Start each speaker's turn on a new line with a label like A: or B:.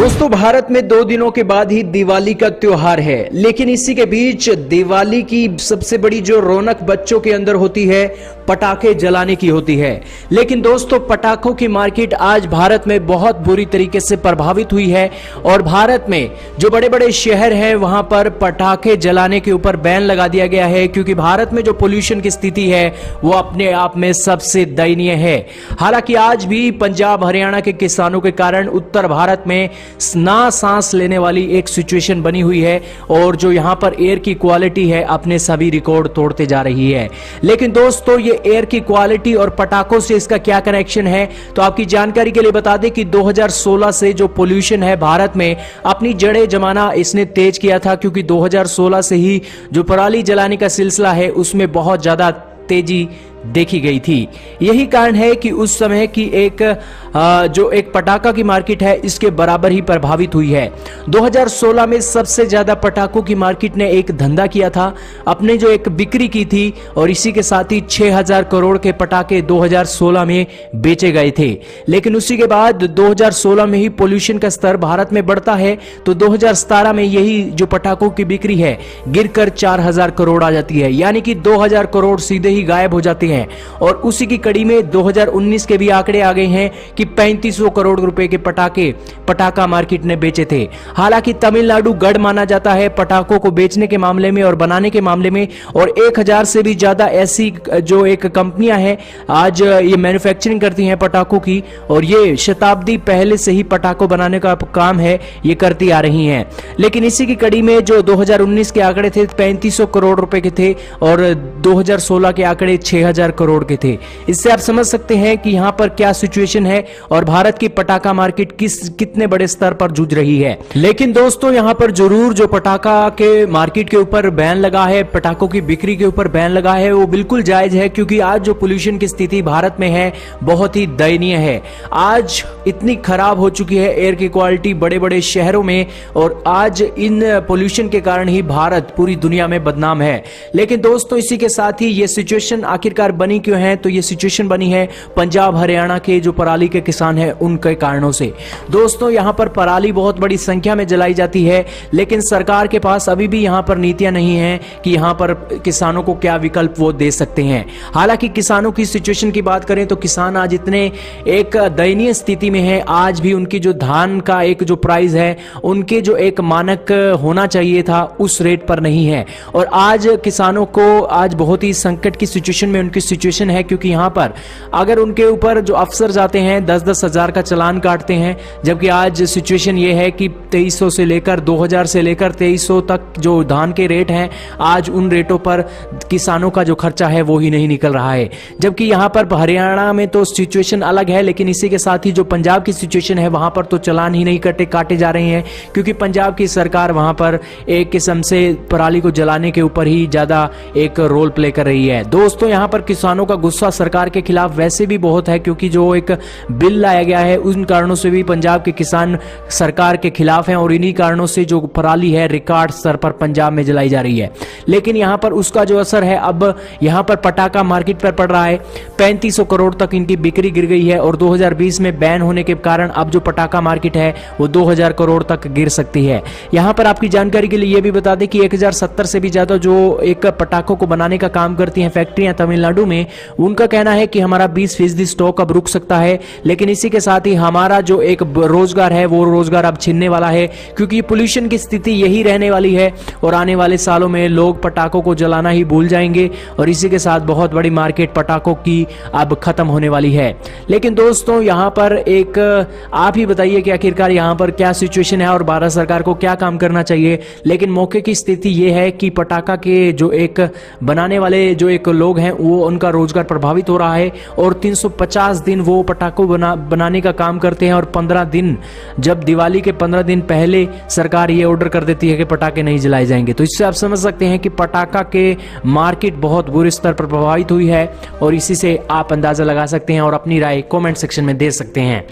A: दोस्तों, भारत में 2 दिनों के बाद ही दिवाली का त्योहार है, लेकिन इसी के बीच दिवाली की सबसे बड़ी जो रौनक बच्चों के अंदर होती है पटाखे जलाने की होती है। लेकिन दोस्तों, पटाखों की मार्केट आज भारत में बहुत बुरी तरीके से प्रभावित हुई है और भारत में जो बड़े बड़े शहर हैं वहां पर पटाखे जलाने के ऊपर बैन लगा दिया गया है, क्योंकि भारत में जो पोल्यूशन की स्थिति है वो अपने आप में सबसे दयनीय है। हालांकि आज भी पंजाब हरियाणा के किसानों के कारण उत्तर भारत में ना सांस लेने वाली एक सिचुएशन बनी हुई है और जो यहां पर एयर की क्वालिटी है अपने सभी रिकॉर्ड तोड़ते जा रही है। लेकिन दोस्तों, ये एयर की क्वालिटी और पटाखों से इसका क्या कनेक्शन है, तो आपकी जानकारी के लिए बता दें कि 2016 से जो पोल्यूशन है भारत में अपनी जड़ें जमाना इसने तेज किया था, क्योंकि 2016 से ही जो पराली जलाने का सिलसिला है उसमें बहुत ज्यादा तेजी देखी गई थी। यही कारण है कि उस समय की जो एक पटाखा की मार्केट है इसके बराबर ही प्रभावित हुई है। 2016 में सबसे ज्यादा पटाखों की मार्केट ने एक धंधा किया था, अपने जो एक बिक्री की थी, और इसी के साथ ही 6000 करोड़ के पटाखे 2016 में बेचे गए थे। लेकिन उसी के बाद 2016 में ही पोल्यूशन का स्तर भारत में बढ़ता है, तो 2017 में यही जो पटाखों की बिक्री है गिरकर 4000 करोड़ आ जाती है, यानी कि 2000 करोड़ सीधे ही गायब हो जाते हैं। और उसी की कड़ी में 2019 के भी आंकड़े आ गए हैं कि 3500 करोड़ रुपए के पटाखा मार्केट ने बेचे थे। हालांकि तमिलनाडु गढ़ माना जाता है पटाखों को बेचने के मामले में और बनाने के मामले में, और 1000 से भी ज्यादा ऐसी जो एक कंपनियां हैं आज ये मैन्युफैक्चरिंग करती हैं पटाखों की, और ये शताब्दी पहले से ही पटाखों बनाने का काम है ये करती आ रही हैं। लेकिन इसी की कड़ी में जो 2019 के आंकड़े थे 3500 करोड़ रुपए के थे और 2016 के आंकड़े 6000 करोड़ के थे। इससे आप समझ सकते हैं कि यहां पर क्या सिचुएशन है और भारत की पटाखा मार्केट कितने बड़े स्तर पर जूझ रही है। लेकिन दोस्तों, यहां पर जरूर जो पटाखा के मार्केट के ऊपर बैन लगा है, पटाखों की बिक्री के ऊपर बैन लगा है, वो बिल्कुल जायज है, क्योंकि आज जो पोल्यूशन की स्थिति भारत में है बहुत ही दयनीय है। आज इतनी खराब हो चुकी है एयर की क्वालिटी बड़े बड़े शहरों में, और आज इन पोल्यूशन के कारण ही भारत पूरी दुनिया में बदनाम है। लेकिन दोस्तों, इसी के साथ ही ये सिचुएशन आखिरकार बनी क्यों है, तो ये सिचुएशन बनी है पंजाब हरियाणा के जो पराली के किसान हैं उनके कारणों से। दोस्तों, यहां पर पराली बहुत बड़ी संख्या में जलाई जाती है, लेकिन सरकार के पास अभी भी यहां पर नीतियां नहीं है कि यहां पर किसानों को क्या विकल्प वो दे सकते हैं। हालांकि किसानों की सिचुएशन की बात करें तो किसान आज इतने एक दयनीय स्थिति में है, आज भी उनकी जो धान का एक जो प्राइस है उनके जो एक मानक होना चाहिए था उस रेट पर नहीं है, और आज किसानों को आज बहुत ही संकट की सिचुएशन में उनकी सिचुएशन है, क्योंकि यहां पर अगर उनके ऊपर जो अफसर जाते हैं 10-10 हजार का चालान काटते हैं, जबकि आज सिचुएशन ये है कि 2300 से लेकर 2000 से लेकर 2300 तक जो धान के रेट हैं, आज उन रेटों पर किसानों का जो खर्चा है वो ही नहीं निकल रहा है। जबकि यहां पर हरियाणा में तो सिचुएशन अलग है, लेकिन इसी के साथ ही जो पंजाब की सिचुएशन है वहां पर तो चालान ही नहीं काटे जा रहे हैं, क्योंकि पंजाब की सरकार वहां पर एक किस्म से पराली को जलाने के ऊपर ही ज्यादा एक रोल प्ले कर रही है। दोस्तों, यहां पर किसानों का गुस्सा सरकार के खिलाफ वैसे भी बहुत है, क्योंकि जो एक बिल लाया गया है उन कारणों से भी पंजाब के किसान सरकार के खिलाफ हैं, और इन्हीं कारणों से जो पराली है रिकॉर्ड स्तर पर पंजाब में जलाई जा रही है। लेकिन यहां पर उसका जो असर है अब यहां पर पटाखा मार्केट पर पड़ रहा है। 3500 करोड़ तक इनकी बिक्री गिर गई है, और 2020 में बैन होने के कारण अब जो पटाखा मार्केट है वो 2000 करोड़ तक गिर सकती है। यहां पर आपकी जानकारी के लिए यह भी बता दें कि 1070 से भी ज्यादा जो एक पटाखों को बनाने का काम करती हैं फैक्ट्रियां तमिलनाडु में, उनका कहना है कि हमारा 20% स्टॉक अब रुक सकता है। लेकिन इसी के साथ ही हमारा जो एक रोजगार है वो रोजगार अब छिनने वाला है, क्योंकि पोल्यूशन की स्थिति यही रहने वाली है और आने वाले सालों में लोग पटाखों को जलाना ही भूल जाएंगे, और इसी के साथ बहुत बड़ी मार्केट पटाखों की अब खत्म होने वाली है। लेकिन दोस्तों, यहां पर एक आप ही बताइए कि आखिरकार यहां पर क्या सिचुएशन है और भारत सरकार को क्या काम करना चाहिए। लेकिन मौके की स्थिति यह है कि पटाखा के जो एक बनाने वाले जो एक लोग हैं वो उनका रोजगार प्रभावित हो रहा है, और 350 दिन वो पटाखों बनाने का काम करते हैं, और 15 दिन जब दिवाली के 15 दिन पहले सरकार ये ऑर्डर कर देती है कि पटाखे नहीं जलाए जाएंगे। तो इससे आप समझ सकते हैं कि पटाखा के मार्केट बहुत बुरे स्तर पर प्रभावित हुई है, और इसी से आप अंदाजा लगा सकते हैं और अपनी राय कमेंट सेक्शन में दे सकते हैं।